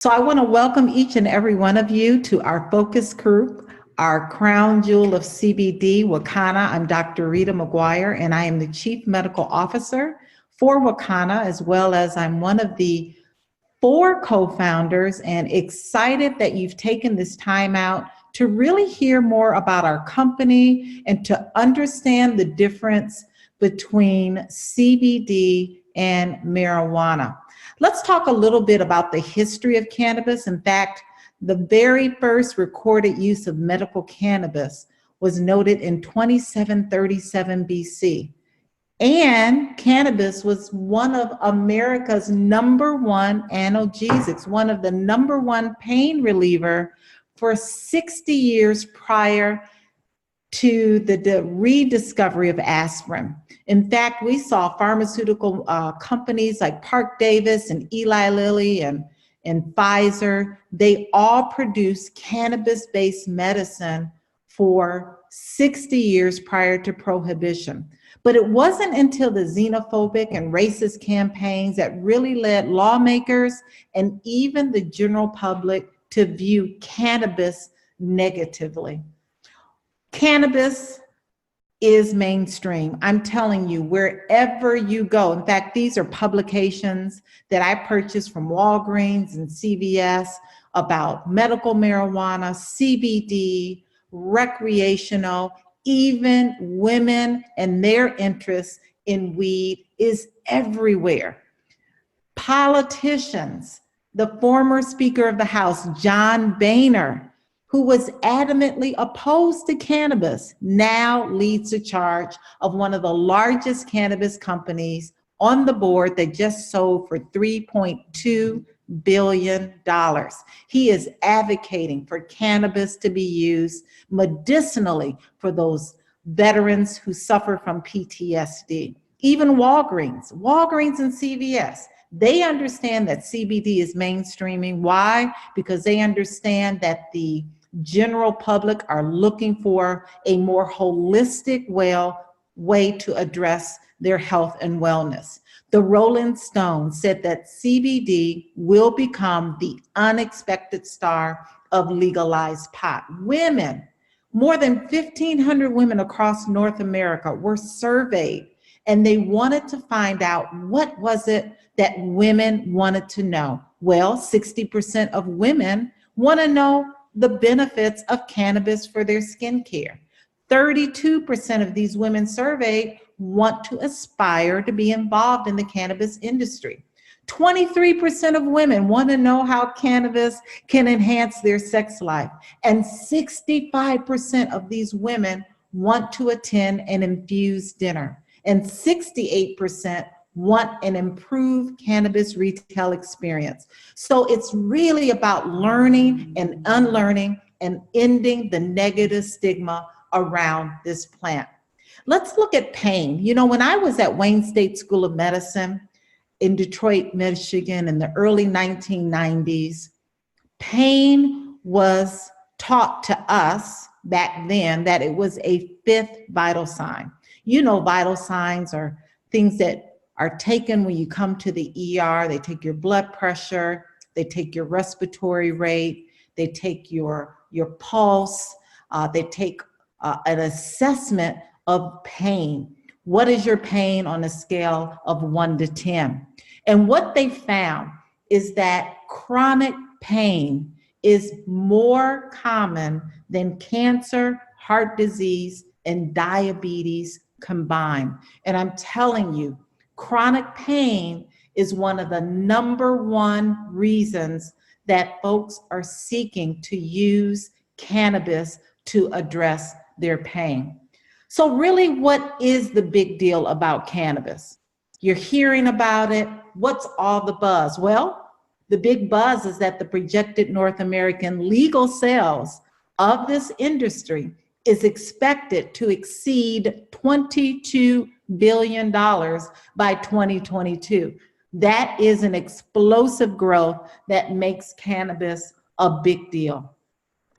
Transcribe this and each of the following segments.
So I want to welcome each and every one of you to our focus group, our crown jewel of CBD, Wakanna. I'm Dr. Rita McGuire, and I am the Chief Medical Officer for Wakanna, as well as I'm one of the four co-founders, and excited that you've taken this time out to really hear more about our company and to understand the difference between CBD and marijuana. Let's talk a little bit about the history of cannabis. In fact, the very first recorded use of medical cannabis was noted in 2737 BC. And cannabis was one of America's #1 analgesics, one of the #1 pain reliever for 60 years prior to the rediscovery of aspirin. In fact, we saw pharmaceutical companies like Park Davis and Eli Lilly and Pfizer, they all produced cannabis-based medicine for 60 years prior to prohibition. But it wasn't until the xenophobic and racist campaigns that really led lawmakers and even the general public to view cannabis negatively. Cannabis is mainstream. I'm telling you, wherever you go. In fact, these are publications that I purchased from Walgreens and CVS about medical marijuana, CBD, recreational, even women and their interest in weed is everywhere. Politicians, the former Speaker of the House, John Boehner, who was adamantly opposed to cannabis, now leads the charge of one of the largest cannabis companies on the board that just sold for $3.2 billion. He is advocating for cannabis to be used medicinally for those veterans who suffer from PTSD. Even Walgreens and CVS, they understand that CBD is mainstreaming. Why? Because they understand that the general public are looking for a more holistic way to address their health and wellness. The Rolling Stone said that CBD will become the unexpected star of legalized pot. Women, more than 1,500 women across North America were surveyed, and they wanted to find out what was it that women wanted to know. Well, 60% of women want to know the benefits of cannabis for their skincare. 32% of these women surveyed want to aspire to be involved in the cannabis industry. 23% of women want to know how cannabis can enhance their sex life. And 65% of these women want to attend an infused dinner. And 68% want an improved cannabis retail experience. So it's really about learning and unlearning and ending the negative stigma around this plant. Let's look at pain. You know, when I was at Wayne State School of Medicine in Detroit, Michigan in the early 1990s, pain was taught to us back then that it was a 5th vital sign. You know, vital signs are things that are taken when you come to the ER. They take your blood pressure, they take your respiratory rate, they take your pulse, they take an assessment of pain. What is your pain on a scale of 1 to 10? And what they found is that chronic pain is more common than cancer, heart disease, and diabetes combined. And I'm telling you, chronic pain is one of the #1 reasons that folks are seeking to use cannabis to address their pain. So really, what is the big deal about cannabis? You're hearing about it. What's all the buzz? Well, the big buzz is that the projected North American legal sales of this industry is expected to exceed $22 billion by 2022. That is an explosive growth that makes cannabis a big deal.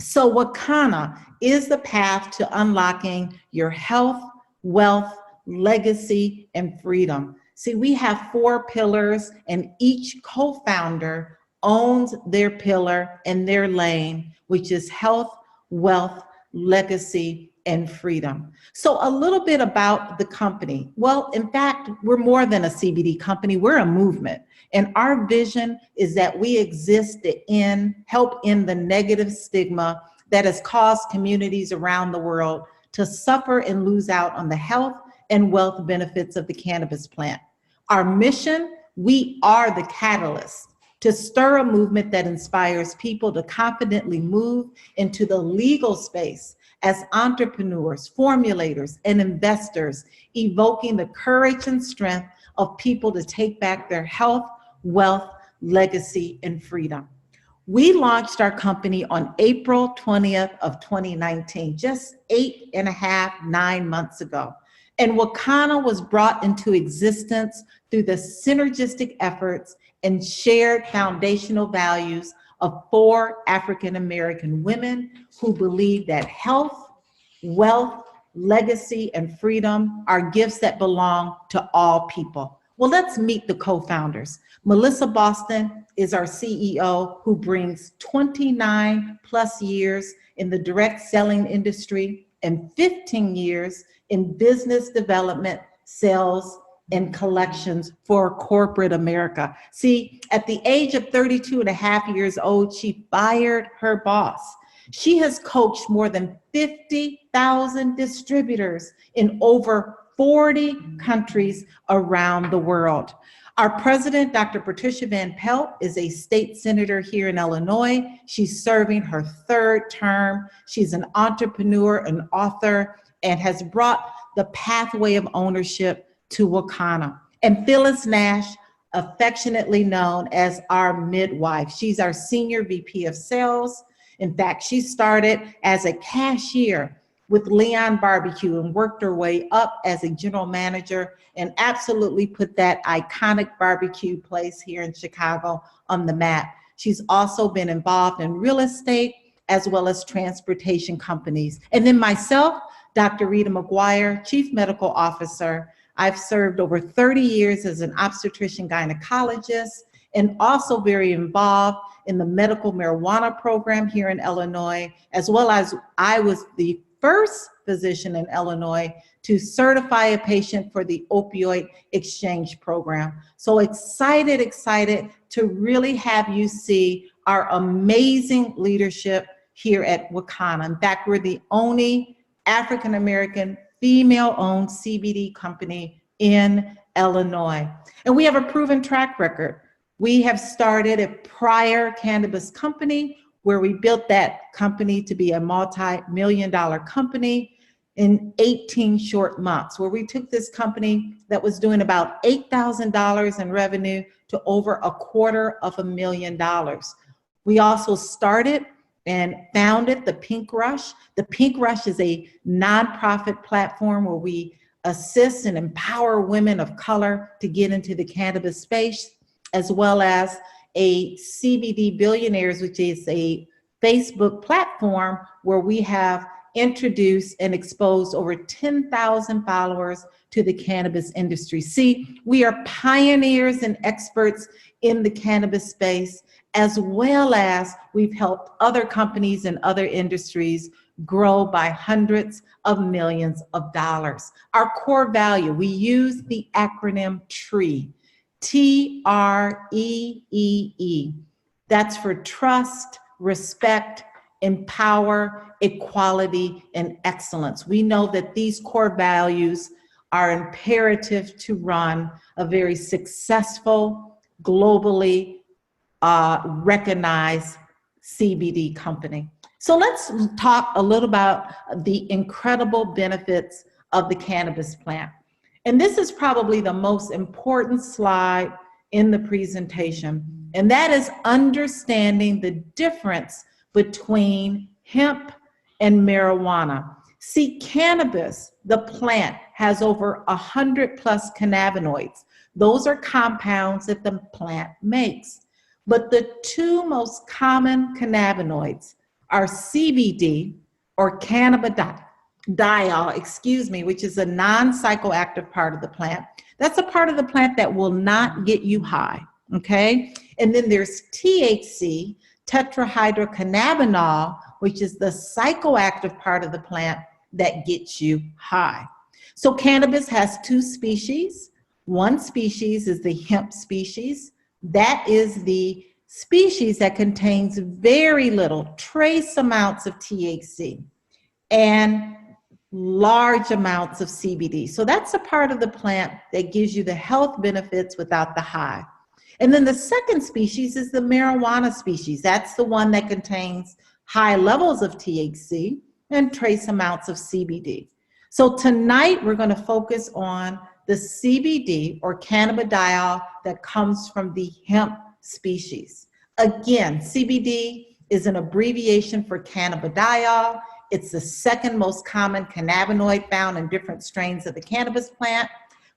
So Wakanna is the path to unlocking your health, wealth, legacy, and freedom. See, we have 4 pillars, and each co-founder owns their pillar and their lane, which is health, wealth, legacy, and freedom. So a little bit about the company. Well, in fact, we're more than a CBD company, we're a movement. And our vision is that we exist to help end the negative stigma that has caused communities around the world to suffer and lose out on the health and wealth benefits of the cannabis plant. Our mission, we are the catalyst to stir a movement that inspires people to confidently move into the legal space as entrepreneurs, formulators, and investors, evoking the courage and strength of people to take back their health, wealth, legacy, and freedom. We launched our company on April 20th of 2019, just 9 months ago. And Wakanna was brought into existence through the synergistic efforts and shared foundational values of 4 African-American women who believe that health, wealth, legacy, and freedom are gifts that belong to all people. Well, let's meet the co-founders. Melissa Boston is our CEO, who brings 29 plus years in the direct selling industry and 15 years in business development, sales, and collections for corporate America. See, at the age of 32 and a half years old, she fired her boss. She has coached more than 50,000 distributors in over 40 countries around the world. Our president, Dr. Patricia Van Pelt, is a state senator here in Illinois. She's serving her 3rd term. She's an entrepreneur, an author, and has brought the pathway of ownership to Wakanna. And Phyllis Nash, affectionately known as our midwife. She's our senior VP of sales. In fact, she started as a cashier with Leon Barbecue and worked her way up as a general manager and absolutely put that iconic barbecue place here in Chicago on the map. She's also been involved in real estate as well as transportation companies. And then myself, Dr. Rita McGuire, Chief Medical Officer. I've served over 30 years as an obstetrician gynecologist and also very involved in the medical marijuana program here in Illinois, as well as I was the first physician in Illinois to certify a patient for the opioid exchange program. So excited to really have you see our amazing leadership here at Wakanna. In fact, we're the only African-American female-owned CBD company in Illinois. And we have a proven track record. We have started a prior cannabis company where we built that company to be a multi-million-dollar company in 18 short months, where we took this company that was doing about $8,000 in revenue to over $250,000. We also started and founded the Pink Rush. The Pink Rush is a nonprofit platform where we assist and empower women of color to get into the cannabis space, as well as a CBD Billionaires, which is a Facebook platform where we have introduced and exposed over 10,000 followers to the cannabis industry. See, we are pioneers and experts in the cannabis space, as well as we've helped other companies and other industries grow by hundreds of millions of dollars. Our core value, we use the acronym TREE, T-R-E-E-E. That's for trust, respect, empower, equality, and excellence. We know that these core values are imperative to run a very successful, globally recognized CBD company. So let's talk a little about the incredible benefits of the cannabis plant. And this is probably the most important slide in the presentation, and that is understanding the difference between hemp and marijuana. See, cannabis, the plant, has over 100 plus cannabinoids. Those are compounds that the plant makes. But the 2 most common cannabinoids are CBD, or cannabidiol, which is a non-psychoactive part of the plant. That's a part of the plant that will not get you high, okay? And then there's THC, tetrahydrocannabinol, which is the psychoactive part of the plant that gets you high. So cannabis has two species. One species is the hemp species. That is the species that contains very little, trace amounts of THC and large amounts of CBD. So that's a part of the plant that gives you the health benefits without the high. And then the second species is the marijuana species. That's the one that contains high levels of THC and trace amounts of CBD. So tonight we're going to focus on the CBD or cannabidiol that comes from the hemp species. Again, CBD is an abbreviation for cannabidiol. It's the second most common cannabinoid found in different strains of the cannabis plant,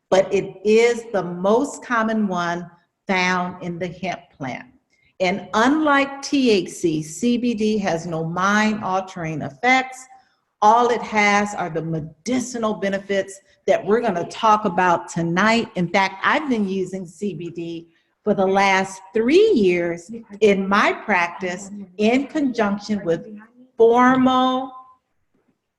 but it is the most common one found in the hemp plant. And unlike THC, CBD has no mind-altering effects. All it has are the medicinal benefits that we're going to talk about tonight. In fact, I've been using CBD for the last 3 years in my practice in conjunction with formal,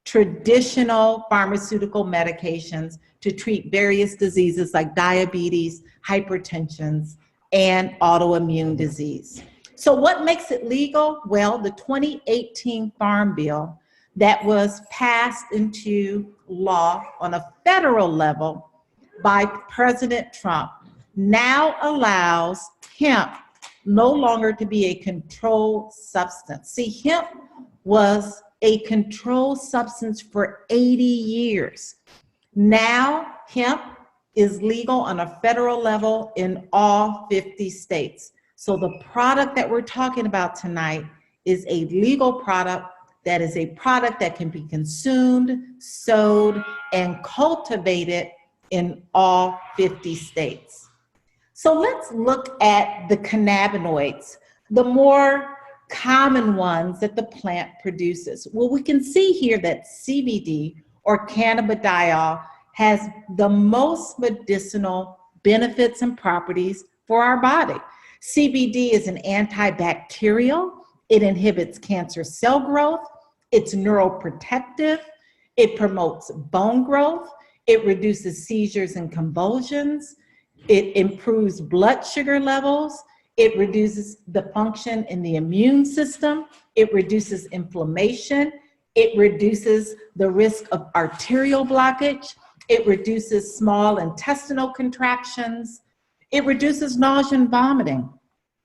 traditional pharmaceutical medications to treat various diseases like diabetes, hypertension, and autoimmune disease. So what makes it legal? Well, the 2018 Farm Bill that was passed into law on a federal level by President Trump now allows hemp no longer to be a controlled substance. See, hemp was a controlled substance for 80 years. Now, hemp is legal on a federal level in all 50 states. So the product that we're talking about tonight is a legal product that is a product that can be consumed, sowed, and cultivated in all 50 states. So let's look at the cannabinoids, the more common ones that the plant produces. Well, we can see here that CBD or cannabidiol has the most medicinal benefits and properties for our body. CBD is an antibacterial. It inhibits cancer cell growth. It's neuroprotective. It promotes bone growth. It reduces seizures and convulsions. It improves blood sugar levels. It reduces the function in the immune system. It reduces inflammation. It reduces the risk of arterial blockage. It reduces small intestinal contractions. It reduces nausea and vomiting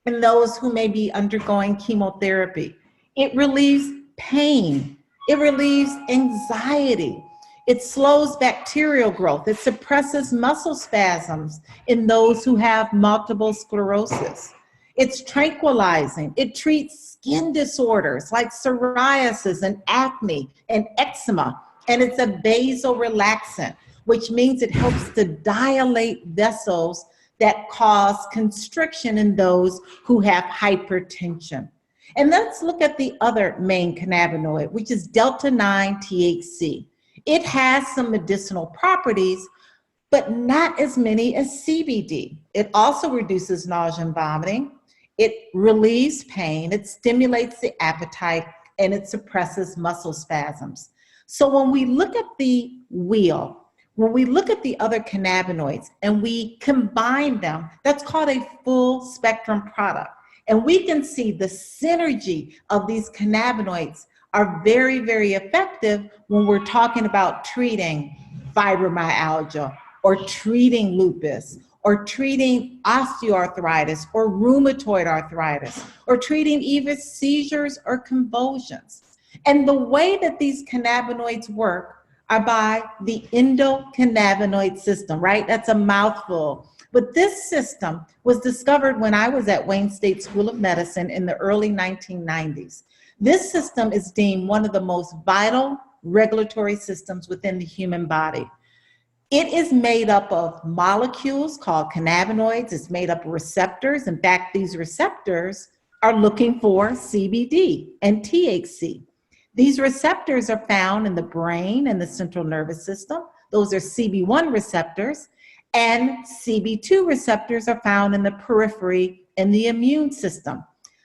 in those who may be undergoing chemotherapy. It relieves pain. It relieves anxiety. It slows bacterial growth. It suppresses muscle spasms in those who have multiple sclerosis. It's tranquilizing. It treats skin disorders like psoriasis and acne and eczema. And it's a vasorelaxant, which means it helps to dilate vessels that cause constriction in those who have hypertension. And let's look at the other main cannabinoid, which is delta-9 THC. It has some medicinal properties, but not as many as CBD. It also reduces nausea and vomiting. It relieves pain. It stimulates the appetite, and it suppresses muscle spasms. So when we look at the wheel, when we look at the other cannabinoids and we combine them, that's called a full spectrum product. And we can see the synergy of these cannabinoids are very, very effective when we're talking about treating fibromyalgia or treating lupus or treating osteoarthritis or rheumatoid arthritis or treating even seizures or convulsions. And the way that these cannabinoids work are by the endocannabinoid system, right? That's a mouthful. But this system was discovered when I was at Wayne State School of Medicine in the early 1990s. This system is deemed one of the most vital regulatory systems within the human body. It is made up of molecules called cannabinoids. It's made up of receptors. In fact, these receptors are looking for CBD and THC. These receptors are found in the brain and the central nervous system. Those are CB1 receptors, and CB2 receptors are found in the periphery and the immune system.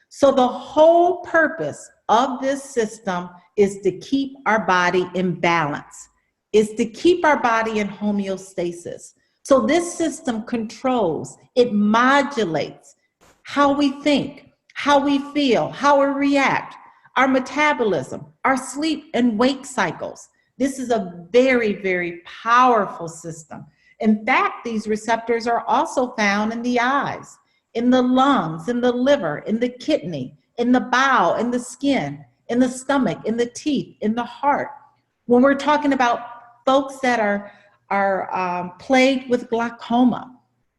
So the whole purpose of this system is to keep our body in balance, is to keep our body in homeostasis. So this system controls, it modulates how we think, how we feel, how we react, our metabolism, our sleep and wake cycles. This is a very, very powerful system. In fact, these receptors are also found in the eyes, in the lungs, in the liver, in the kidney, in the bowel, in the skin, in the stomach, in the teeth, in the heart. When we're talking about folks that are plagued with glaucoma,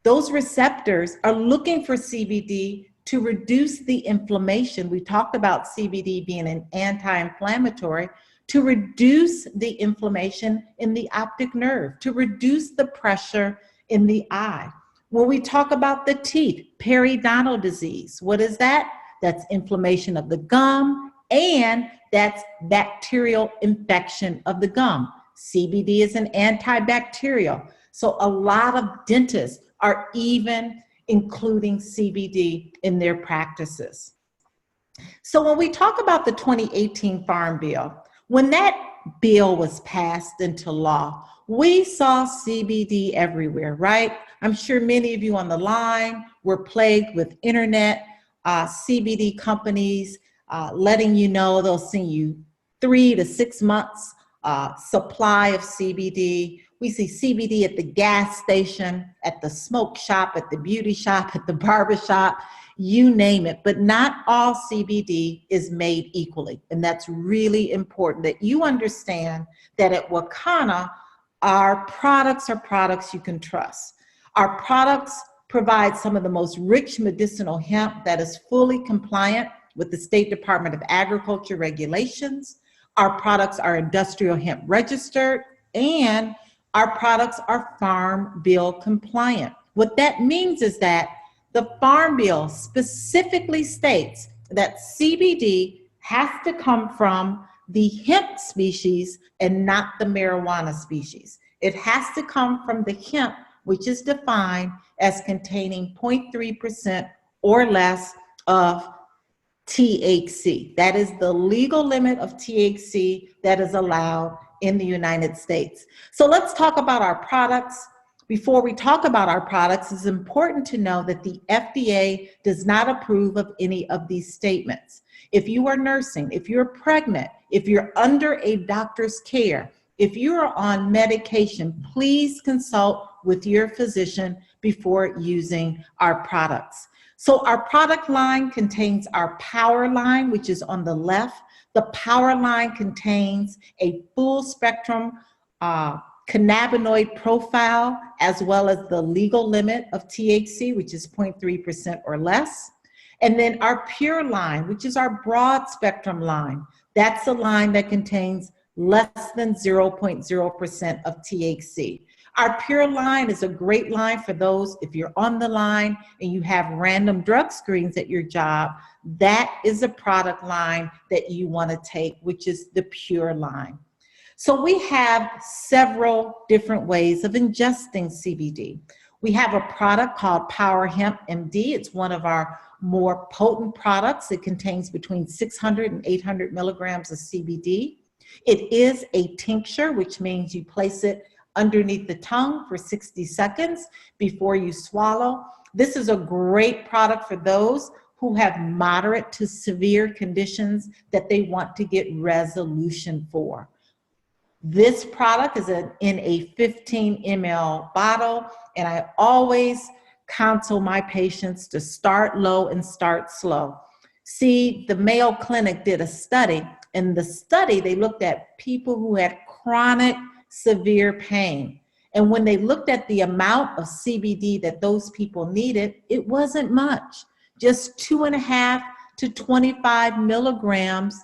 those receptors are looking for CBD to reduce the inflammation. We talked about CBD being an anti-inflammatory, to reduce the inflammation in the optic nerve, to reduce the pressure in the eye. When we talk about the teeth, periodontal disease, what is that? That's inflammation of the gum, and that's bacterial infection of the gum. CBD is an antibacterial. So a lot of dentists are even including CBD in their practices. So when we talk about the 2018 Farm Bill, when that bill was passed into law, we saw CBD everywhere, right? I'm sure many of you on the line were plagued with internet CBD companies letting you know they'll send you 3 to 6 months supply of CBD. We see CBD at the gas station, at the smoke shop, at the beauty shop, at the barber shop, you name it. But not all CBD is made equally. And that's really important that you understand that at Wakanna, our products are products you can trust. Our products provide some of the most rich medicinal hemp that is fully compliant with the State Department of Agriculture regulations. Our products are industrial hemp registered, and our products are Farm Bill compliant. What that means is that the Farm Bill specifically states that CBD has to come from the hemp species and not the marijuana species. It has to come from the hemp, which is defined as containing 0.3% or less of THC. That is the legal limit of THC that is allowed in the United States. So let's talk about our products. Before we talk about our products, it's important to know that the FDA does not approve of any of these statements. If you are nursing, if you're pregnant, if you're under a doctor's care, if you are on medication, please consult with your physician before using our products. So our product line contains our power line, which is on the left. The power line contains a full spectrum cannabinoid profile, as well as the legal limit of THC, which is 0.3% or less. And then our pure line, which is our broad spectrum line. That's a line that contains less than 0.0% of THC. Our pure line is a great line for those, if you're on the line and you have random drug screens at your job, that is a product line that you want to take, which is the pure line. So we have several different ways of ingesting CBD. We have a product called Power Hemp MD. It's one of our more potent products. It contains between 600 and 800 milligrams of CBD. It is a tincture, which means you place it underneath the tongue for 60 seconds before you swallow. This is a great product for those who have moderate to severe conditions that they want to get resolution for. This product is in a 15 ml bottle, and I always counsel my patients to start low and start slow. See, the Mayo Clinic did a study. In the study, they looked at people who had chronic severe pain. And when they looked at the amount of CBD that those people needed, it wasn't much, just 2.5 to 25 milligrams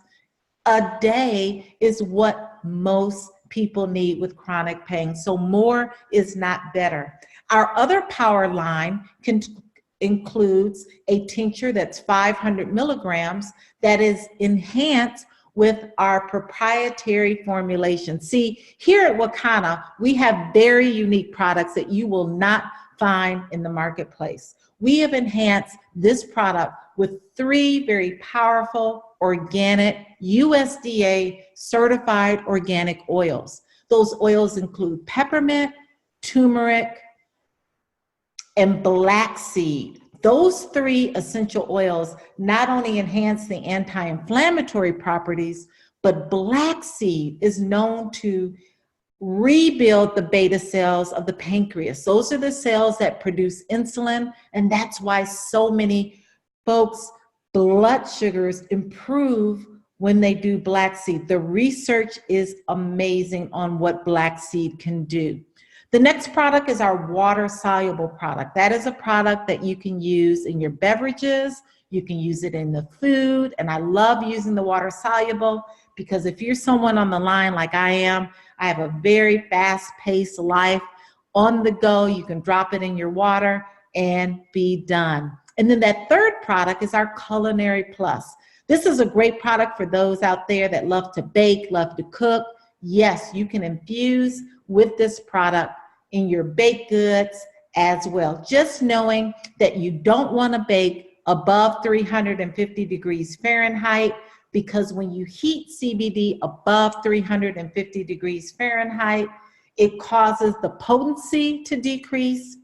a day is what most people need with chronic pain. So more is not better. Our other power line includes a tincture that's 500 milligrams that is enhanced with our proprietary formulation. See, here at Wakanna, we have very unique products that you will not find in the marketplace. We have enhanced this product with 3 very powerful, organic, USDA certified organic oils. Those oils include peppermint, turmeric, and black seed. Those 3 essential oils not only enhance the anti-inflammatory properties, but black seed is known to rebuild the beta cells of the pancreas. Those are the cells that produce insulin, and that's why so many folks' blood sugars improve when they do black seed. The research is amazing on what black seed can do. The next product is our water-soluble product. That is a product that you can use in your beverages, you can use it in the food, and I love using the water-soluble because if you're someone on the line like I am, I have a very fast-paced life. On the go, you can drop it in your water and be done. And then that third product is our Culinary Plus. This is a great product for those out there that love to bake, love to cook. Yes, you can infuse with this product in your baked goods as well. Just knowing that you don't want to bake above 350 degrees Fahrenheit, because when you heat CBD above 350 degrees Fahrenheit, it causes the potency to decrease.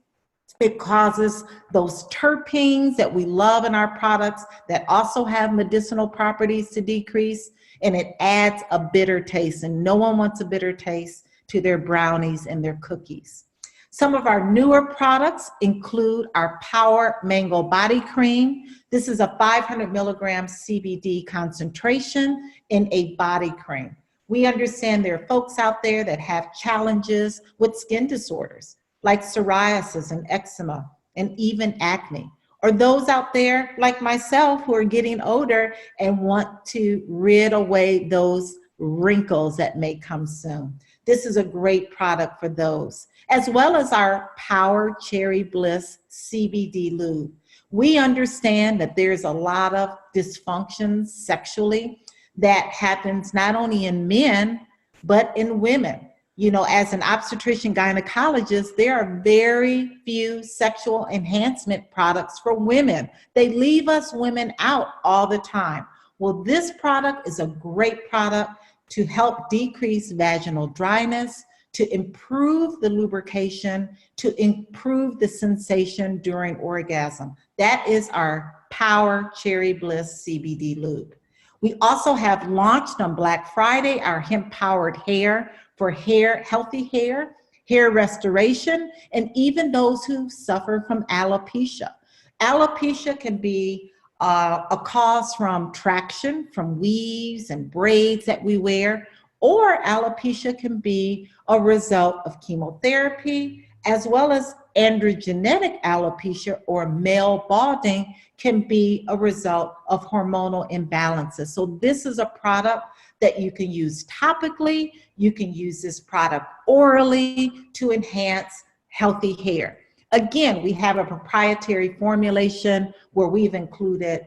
It causes those terpenes that we love in our products that also have medicinal properties to decrease, and it adds a bitter taste, and no one wants a bitter taste to their brownies and their cookies. Some of our newer products include our Power Mango Body Cream. This is a 500 milligram CBD concentration in a body cream. We understand there are folks out there that have challenges with skin disorders like psoriasis and eczema and even acne, or those out there like myself who are getting older and want to rid away those wrinkles that may come soon. This is a great product for those, as well as our Power Cherry Bliss CBD Lube. We understand that there's a lot of dysfunctions sexually that happens not only in men, but in women. You know, as an obstetrician gynecologist, there are very few sexual enhancement products for women. They leave us women out all the time. Well, this product is a great product to help decrease vaginal dryness, to improve the lubrication, to improve the sensation during orgasm. That is our Power Cherry Bliss CBD Lube. We also have launched on Black Friday our hemp-powered hair for healthy hair, hair restoration, and even those who suffer from alopecia. Alopecia can be a cause from traction, from weaves and braids that we wear, or alopecia can be a result of chemotherapy, as well as androgenetic alopecia or male balding can be a result of hormonal imbalances. So this is a product that you can use topically. You can use this product orally to enhance healthy hair. Again, we have a proprietary formulation where we've included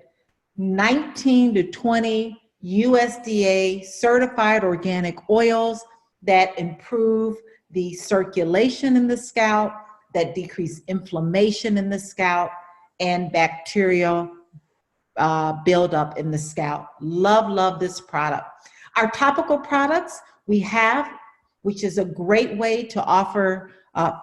19 to 20 USDA certified organic oils that improve the circulation in the scalp, that decrease inflammation in the scalp, and bacterial buildup in the scalp. Love this product. Our topical products we have, which is a great way to offer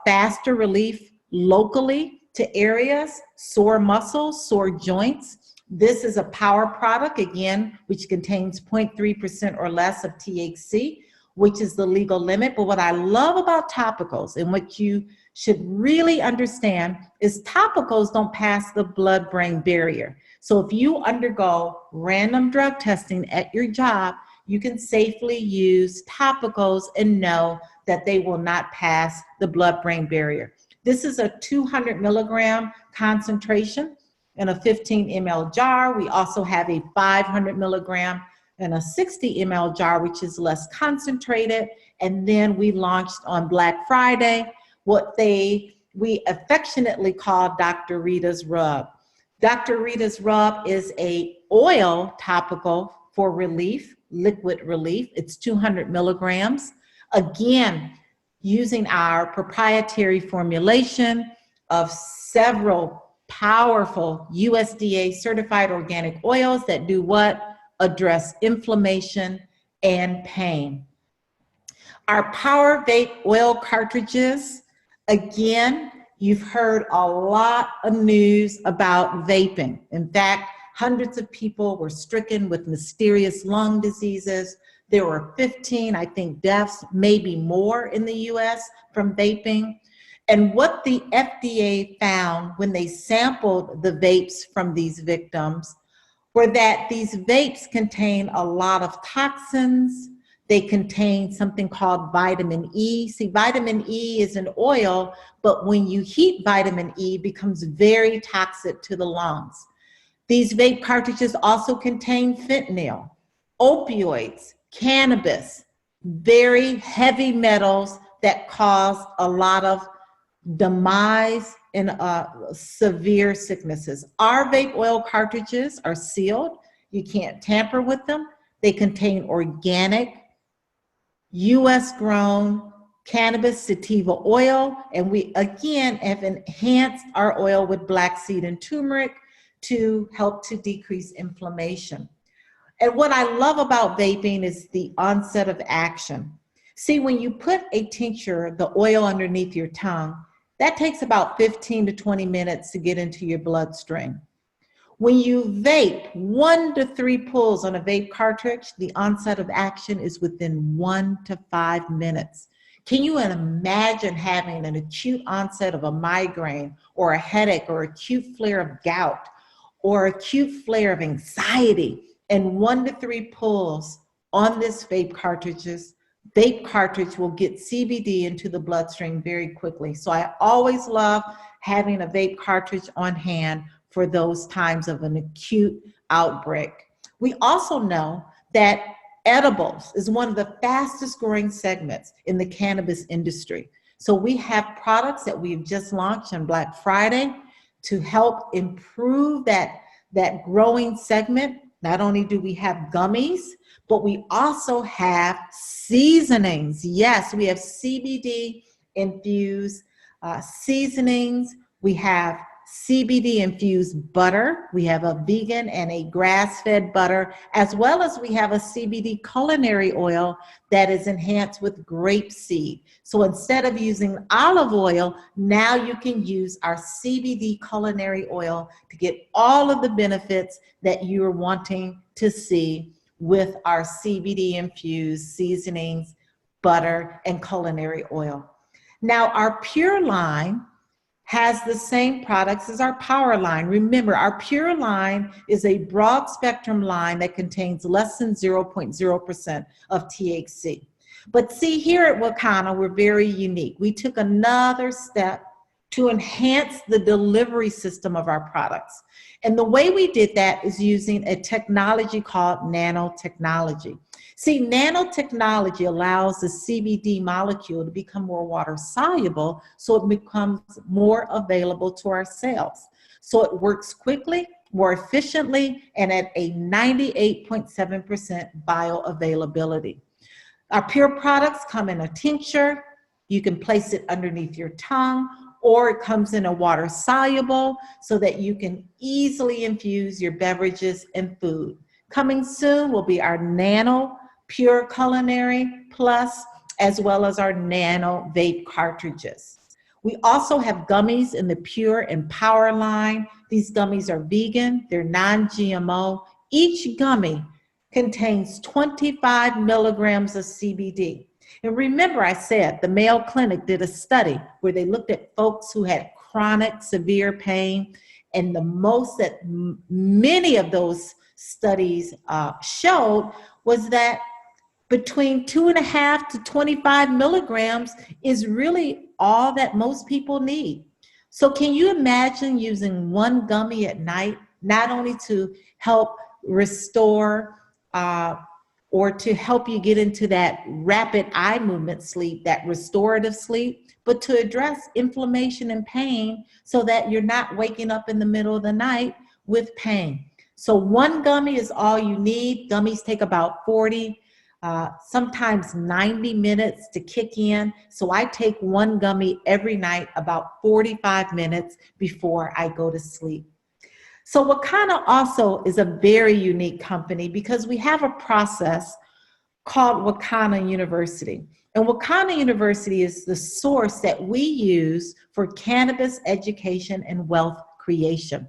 faster relief locally to areas, sore muscles, sore joints. This is a power product, again, which contains 0.3% or less of THC, which is the legal limit. But what I love about topicals and what you should really understand is topicals don't pass the blood-brain barrier. So if you undergo random drug testing at your job, you can safely use topicals and know that they will not pass the blood-brain barrier. This is a 200 milligram concentration in a 15 ml jar. We also have a 500 milligram in a 60 ml jar, which is less concentrated. And then we launched on Black Friday what we affectionately call Dr. Rita's Rub. Dr. Rita's Rub is a oil topical for relief, liquid relief. It's 200 milligrams. Again, using our proprietary formulation, of several powerful USDA certified organic oils that do what? Address inflammation and pain. Our Power Vape oil cartridges, again, you've heard a lot of news about vaping. In fact, hundreds of people were stricken with mysterious lung diseases. There were 15, I think, deaths, maybe more in the US from vaping. And what the FDA found when they sampled the vapes from these victims were that these vapes contain a lot of toxins. They contain something called vitamin E. See, vitamin E is an oil, but when you heat vitamin E, it becomes very toxic to the lungs. These vape cartridges also contain fentanyl, opioids, cannabis, very heavy metals that cause a lot of demise and severe sicknesses. Our vape oil cartridges are sealed. You can't tamper with them. They contain organic, US grown cannabis sativa oil, and we again have enhanced our oil with black seed and turmeric to help to decrease inflammation. And what I love about vaping is the onset of action. See, when you put a tincture, the oil underneath your tongue, that takes about 15 to 20 minutes to get into your bloodstream. When you vape 1 to 3 pulls on a vape cartridge, the onset of action is within 1 to 5 minutes. Can you imagine having an acute onset of a migraine or a headache or acute flare of gout or acute flare of anxiety, and 1 to 3 pulls on this vape cartridge will get CBD into the bloodstream very quickly. So I always love having a vape cartridge on hand for those times of an acute outbreak. We also know that edibles is one of the fastest growing segments in the cannabis industry. So we have products that we've just launched on Black Friday to help improve that growing segment. Not only do we have gummies, but we also have seasonings. Yes, we have CBD infused seasonings. We have CBD infused butter. We have a vegan and a grass-fed butter, as well as we have a CBD culinary oil that is enhanced with grapeseed. So instead of using olive oil, now you can use our CBD culinary oil to get all of the benefits that you're wanting to see with our CBD infused seasonings, butter, and culinary oil. Now, our Pure line has the same products as our Power line. Remember, our Pure line is a broad spectrum line that contains less than 0.0% of THC. But see, here at Wakanna, we're very unique. We took another step to enhance the delivery system of our products. And the way we did that is using a technology called nanotechnology. See, nanotechnology allows the CBD molecule to become more water soluble, so it becomes more available to our cells. So it works quickly, more efficiently, and at a 98.7% bioavailability. Our Pure products come in a tincture. You can place it underneath your tongue, or it comes in a water soluble so that you can easily infuse your beverages and food. Coming soon will be our Nano Pure Culinary Plus, as well as our Nano Vape cartridges. We also have gummies in the Pure and Power line. These gummies are vegan, they're non-GMO. Each gummy contains 25 milligrams of CBD. And remember, I said the Mayo Clinic did a study where they looked at folks who had chronic severe pain, and the most that many of those studies showed was that between 2.5 to 25 milligrams is really all that most people need. So can you imagine using one gummy at night, not only to help restore or to help you get into that rapid eye movement sleep, that restorative sleep, but to address inflammation and pain so that you're not waking up in the middle of the night with pain. So one gummy is all you need. Gummies take about 40 sometimes 90 minutes to kick in. So I take one gummy every night, about 45 minutes before I go to sleep. So Wakanna also is a very unique company because we have a process called Wakanna University. And Wakanna University is the source that we use for cannabis education and wealth creation.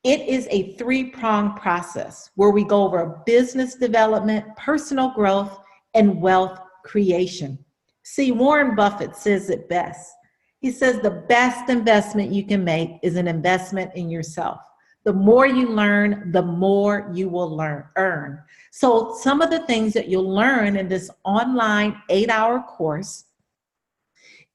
It is a three-pronged process where we go over business development, personal growth, and wealth creation. See, Warren Buffett says it best. He says the best investment you can make is an investment in yourself. The more you learn, the more you will earn. So some of the things that you'll learn in this online 8-hour course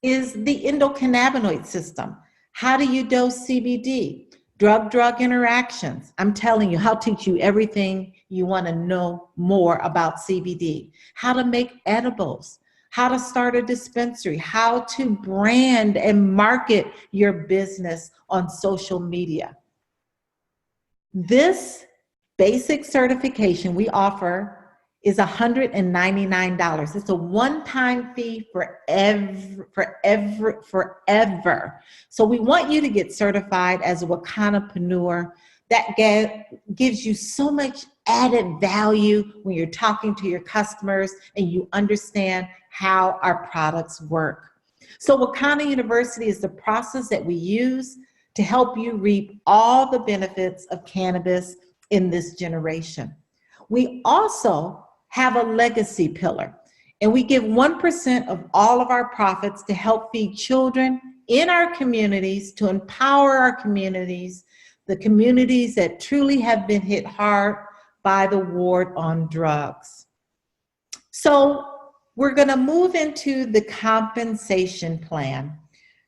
is the endocannabinoid system. How do you dose CBD? Drug-drug interactions. I'm telling you, I'll teach you everything you want to know more about CBD. How to make edibles, how to start a dispensary, how to brand and market your business on social media. This basic certification we offer is $199. It's a one-time fee forever. So we want you to get certified as a Wakannapreneur. That gives you so much added value when you're talking to your customers and you understand how our products work. So Wakanna University is the process that we use to help you reap all the benefits of cannabis in this generation. We also have a legacy pillar, and we give 1% of all of our profits to help feed children in our communities, to empower our communities, the communities that truly have been hit hard by the war on drugs. So we're gonna move into the compensation plan.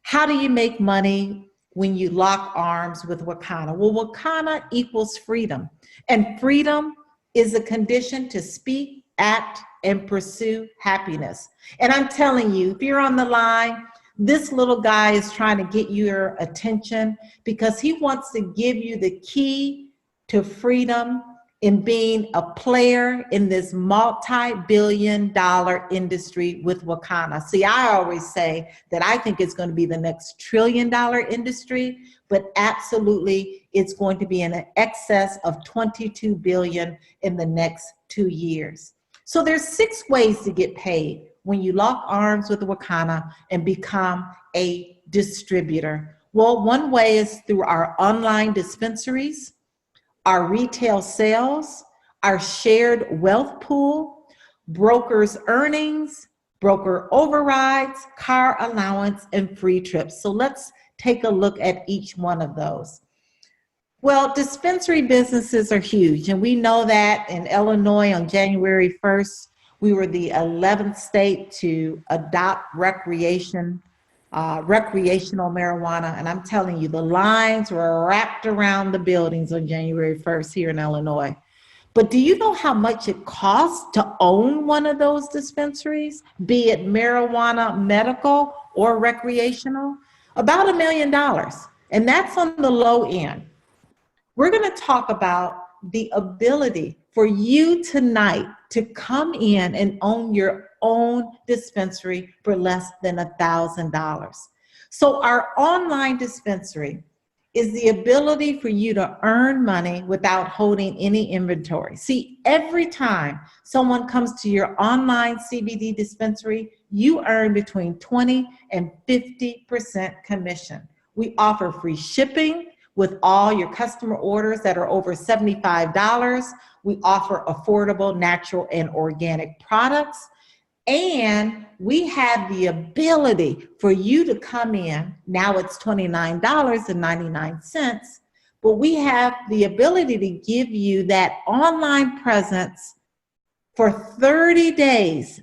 How do you make money when you lock arms with Wakanna? Well, Wakanna equals freedom, and freedom is a condition to speak, act, and pursue happiness. And I'm telling you, if you're on the line, this little guy is trying to get your attention because he wants to give you the key to freedom in being a player in this multi-billion-dollar industry with Wakanna. See, I always say that I think it's going to be the next trillion-dollar industry, but absolutely it's going to be in excess of 22 billion in the next 2 years. So there's 6 ways to get paid when you lock arms with Wakanna and become a distributor. Well, one way is through our online dispensaries, our retail sales, our shared wealth pool, brokers' earnings, broker overrides, car allowance, and free trips. So let's take a look at each one of those. Well, dispensary businesses are huge, and we know that in Illinois on January 1st, we were the 11th state to adopt recreational marijuana. And I'm telling you, the lines were wrapped around the buildings on January 1st here in Illinois. But do you know how much it costs to own one of those dispensaries, be it marijuana, medical, or recreational? About $1 million. And that's on the low end. We're going to talk about the ability for you tonight to come in and own your own dispensary for less than $1,000. So our online dispensary is the ability for you to earn money without holding any inventory. See, every time someone comes to your online CBD dispensary, you earn between 20 and 50% commission. We offer free shipping with all your customer orders that are over $75. We offer affordable, natural, and organic products. And we have the ability for you to come in. Now it's $29.99, but we have the ability to give you that online presence for 30 days.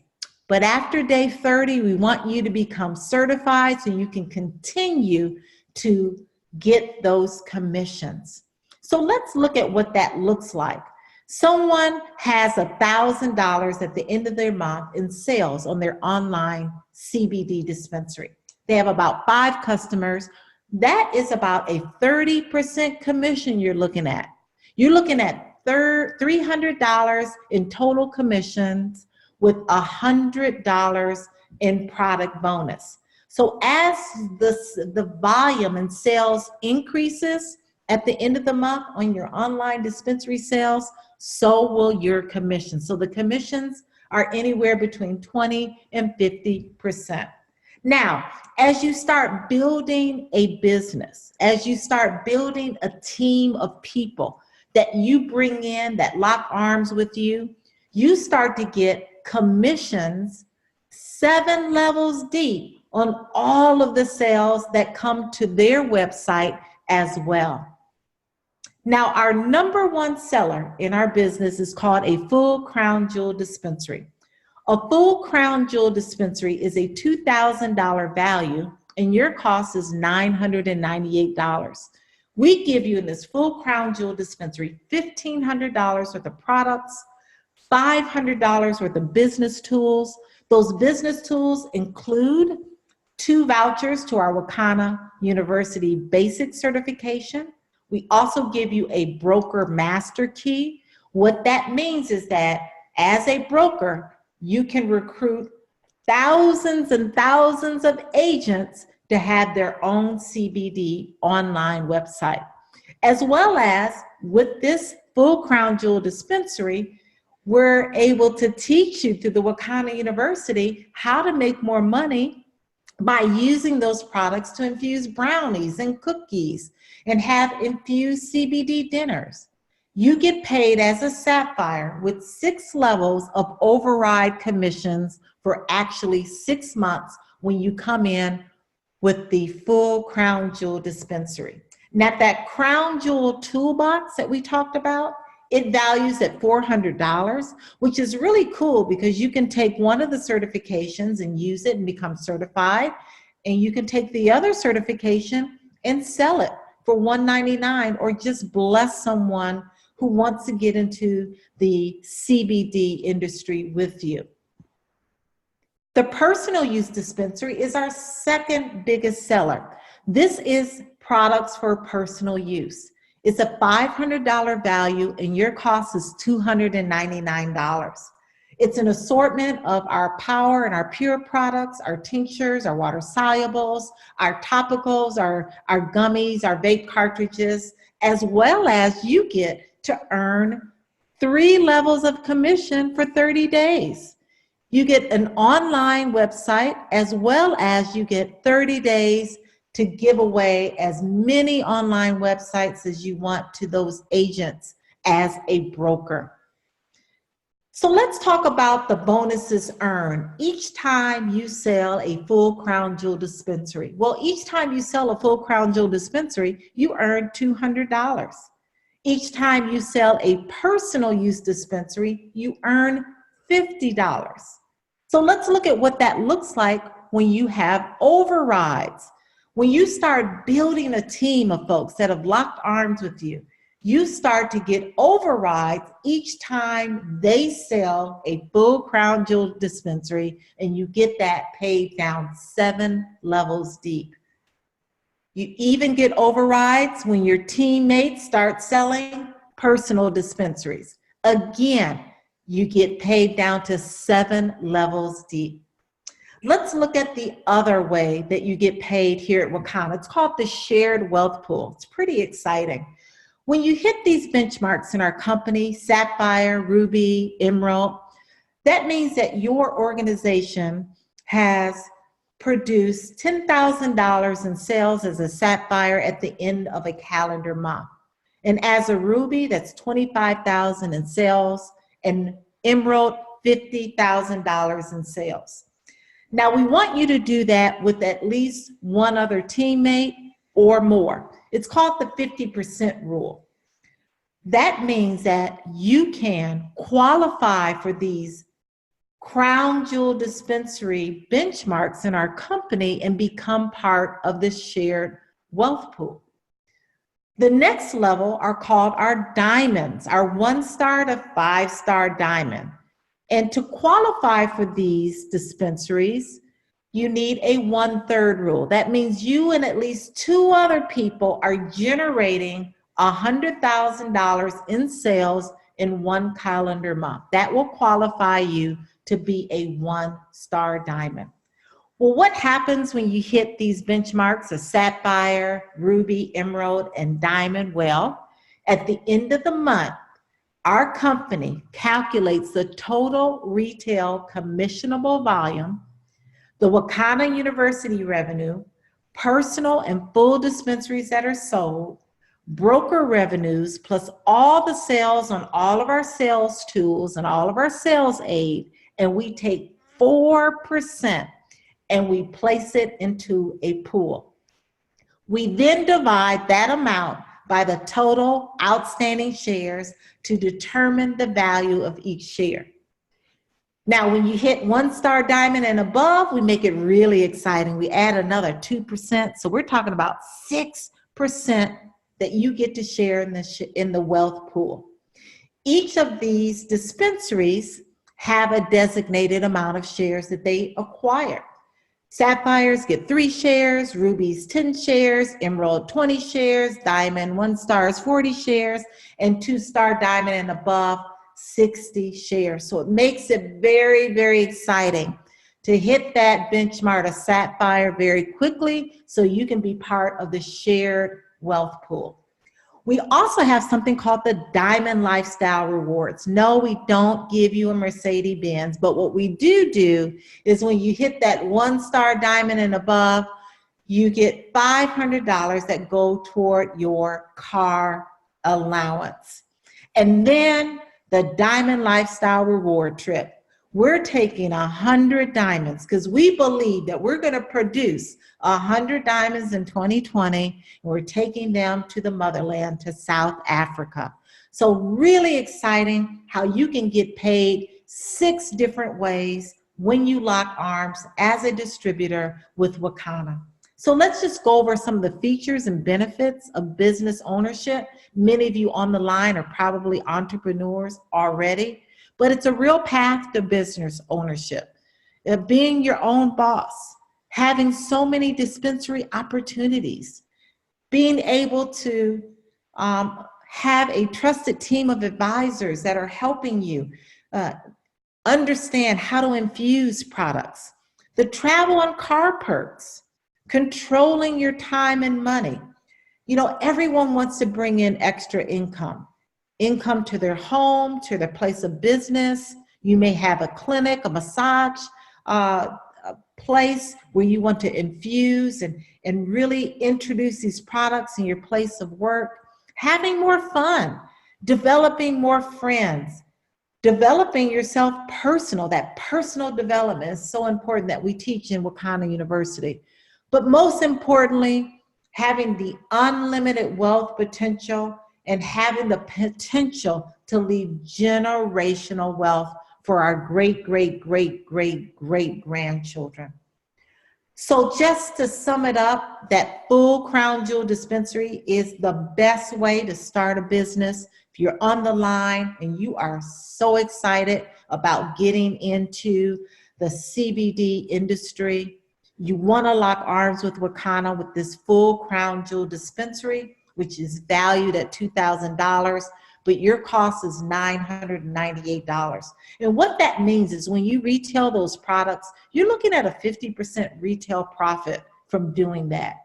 But after day 30, we want you to become certified so you can continue to get those commissions. So let's look at what that looks like. Someone has $1,000 at the end of their month in sales on their online CBD dispensary. They have about 5 customers. That is about a 30% commission you're looking at. You're looking at $300 in total commissions with $100 in product bonus. So as the volume and sales increases at the end of the month on your online dispensary sales, so will your commissions. So the commissions are anywhere between 20 and 50%. Now, as you start building a business, as you start building a team of people that you bring in that lock arms with you, you start to get commissions 7 levels deep on all of the sales that come to their website as well. Now, our number one seller in our business is called a full crown jewel dispensary. A full crown jewel dispensary is a $2,000 value and your cost is $998. We give you in this full crown jewel dispensary $1,500 worth of products, $500 worth of business tools. Those business tools include 2 vouchers to our Wakanna University basic certification. We also give you a broker master key. What that means is that as a broker, you can recruit thousands and thousands of agents to have their own CBD online website. As well as with this full crown jewel dispensary, we're able to teach you through the Wakanna University how to make more money by using those products to infuse brownies and cookies and have infused CBD dinners. You get paid as a sapphire with 6 levels of override commissions for actually 6 months when you come in with the full crown jewel dispensary. Now that crown jewel toolbox that we talked about, it values at $400, which is really cool because you can take one of the certifications and use it and become certified, and you can take the other certification and sell it for $199 or just bless someone who wants to get into the CBD industry with you. The personal use dispensary is our second biggest seller. This is products for personal use. It's a $500 value and your cost is $299. It's an assortment of our power and our pure products, our tinctures, our water solubles, our topicals, our gummies, our vape cartridges, as well as you get to earn 3 levels of commission for 30 days. You get an online website as well as you get 30 days to give away as many online websites as you want to those agents as a broker. So let's talk about the bonuses earned each time you sell a full crown jewel dispensary. Well, each time you sell a full crown jewel dispensary, you earn $200. Each time you sell a personal use dispensary, you earn $50. So let's look at what that looks like when you have overrides. When you start building a team of folks that have locked arms with you, you start to get overrides each time they sell a full crown jewel dispensary, and you get that paid down 7 levels deep. You even get overrides when your teammates start selling personal dispensaries. Again, you get paid down to 7 levels deep. Let's look at the other way that you get paid here at Wakanna. It's called the shared wealth pool. It's pretty exciting. When you hit these benchmarks in our company, Sapphire, Ruby, Emerald, that means that your organization has produced $10,000 in sales as a Sapphire at the end of a calendar month. And as a Ruby, that's $25,000 in sales, and Emerald, $50,000 in sales. Now, we want you to do that with at least one other teammate or more. It's called the 50% rule. That means that you can qualify for these crown jewel dispensary benchmarks in our company and become part of this shared wealth pool. The next level are called our diamonds, our 1-star to 5-star diamond. And to qualify for these dispensaries, you need a 1/3 rule. That means you and at least 2 other people are generating $100,000 in sales in one calendar month. That will qualify you to be a 1-star diamond. Well, what happens when you hit these benchmarks of sapphire, ruby, emerald, and diamond? Well, at the end of the month, our company calculates the total retail commissionable volume, the Wakanna University revenue, personal and full dispensaries that are sold, broker revenues, plus all the sales on all of our sales tools and all of our sales aid, and we take 4% and we place it into a pool. We then divide that amount by the total outstanding shares to determine the value of each share. Now, when you hit 1-star diamond and above, we make it really exciting. We add another 2%. So we're talking about 6% that you get to share in the wealth pool. Each of these dispensaries have a designated amount of shares that they acquire. Sapphires get 3 shares, rubies 10 shares, emerald 20 shares, diamond 1-stars 40 shares, and 2-star diamond and above 60 shares. So it makes it very, very exciting to hit that benchmark of sapphire very quickly so you can be part of the shared wealth pool. We also have something called the Diamond Lifestyle Rewards. No, we don't give you a Mercedes-Benz, but what we do is when you hit that 1-star diamond and above, you get $500 that go toward your car allowance. And then the Diamond Lifestyle Reward Trip. We're taking 100 diamonds because we believe that we're going to produce 100 diamonds in 2020, and we're taking them to the motherland, to South Africa. So really exciting how you can get paid 6 different ways when you lock arms as a distributor with Wakanna. So let's just go over some of the features and benefits of business ownership. Many of you on the line are probably entrepreneurs already, but it's a real path to business ownership. Being your own boss, having so many dispensary opportunities, being able to have a trusted team of advisors that are helping you understand how to infuse products, the travel and car perks, controlling your time and money. You know, everyone wants to bring in extra income to their home, to their place of business. You may have a clinic, a massage a place where you want to infuse and really introduce these products in your place of work. Having more fun, developing more friends, developing yourself that personal development is so important that we teach in Wakanna University. But most importantly, having the unlimited wealth potential and having the potential to leave generational wealth for our great, great, great, great, great grandchildren. So just to sum it up, that full crown jewel dispensary is the best way to start a business. If you're on the line and you are so excited about getting into the CBD industry, you want to lock arms with Wakanna with this full crown jewel dispensary, which is valued at $2,000, but your cost is $998. And what that means is when you retail those products, you're looking at a 50% retail profit from doing that.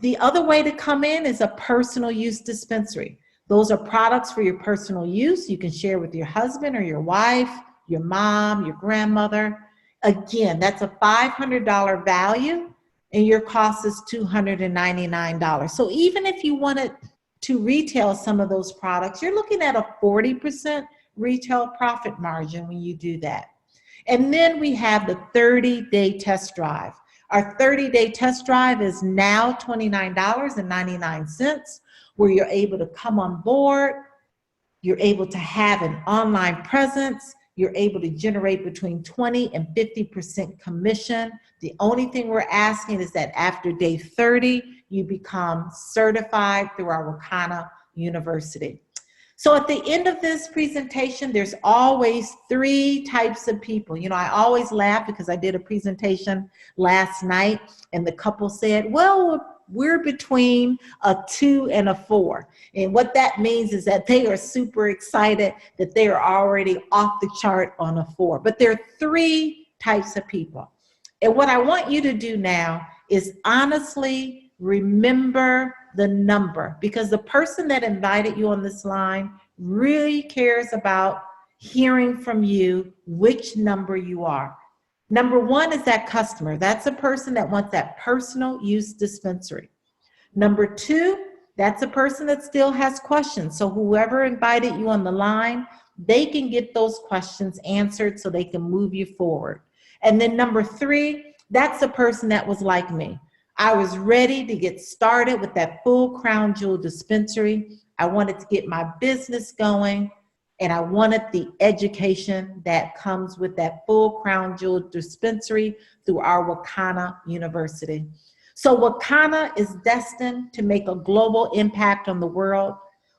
The other way to come in is a personal use dispensary. Those are products for your personal use. You can share with your husband or your wife, your mom, your grandmother. Again, that's a $500 value and your cost is $299. So even if you wanted to retail some of those products, you're looking at a 40% retail profit margin when you do that. And then we have the 30-day test drive. Our 30-day test drive is now $29.99, where you're able to come on board, you're able to have an online presence, you're able to generate between 20 and 50% commission. The only thing we're asking is that after day 30, you become certified through our Wakanna University. So at the end of this presentation, there's always 3 types of people. You know, I always laugh because I did a presentation last night and the couple said, well, we're between a 2 and a 4. And what that means is that they are super excited that they are already off the chart on a 4. But there are 3 types of people. And what I want you to do now is honestly remember the number, because the person that invited you on this line really cares about hearing from you which number you are. Number 1 is that customer. That's a person that wants that personal use dispensary. Number 2, that's a person that still has questions. So whoever invited you on the line, they can get those questions answered so they can move you forward. And then number 3, that's a person that was like me. I was ready to get started with that full crown jewel dispensary. I wanted to get my business going, and I wanted the education that comes with that full crown jewel dispensary through our Wakanna University. So Wakanna is destined to make a global impact on the world.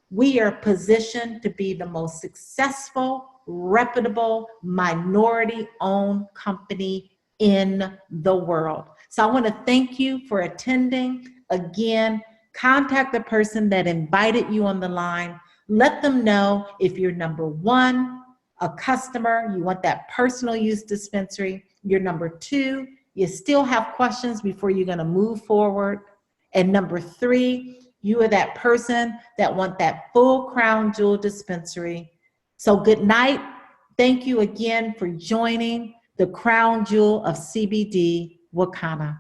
We are positioned to be the most successful, reputable, minority-owned company in the world. So I want to thank you for attending. Again, contact the person that invited you on the line. Let them know if you're number 1, a customer, you want that personal use dispensary. You're number 2, you still have questions before you're going to move forward. And number 3, you are that person that want that full crown jewel dispensary. So good night. Thank you again for joining the crown jewel of CBD, Wakanna.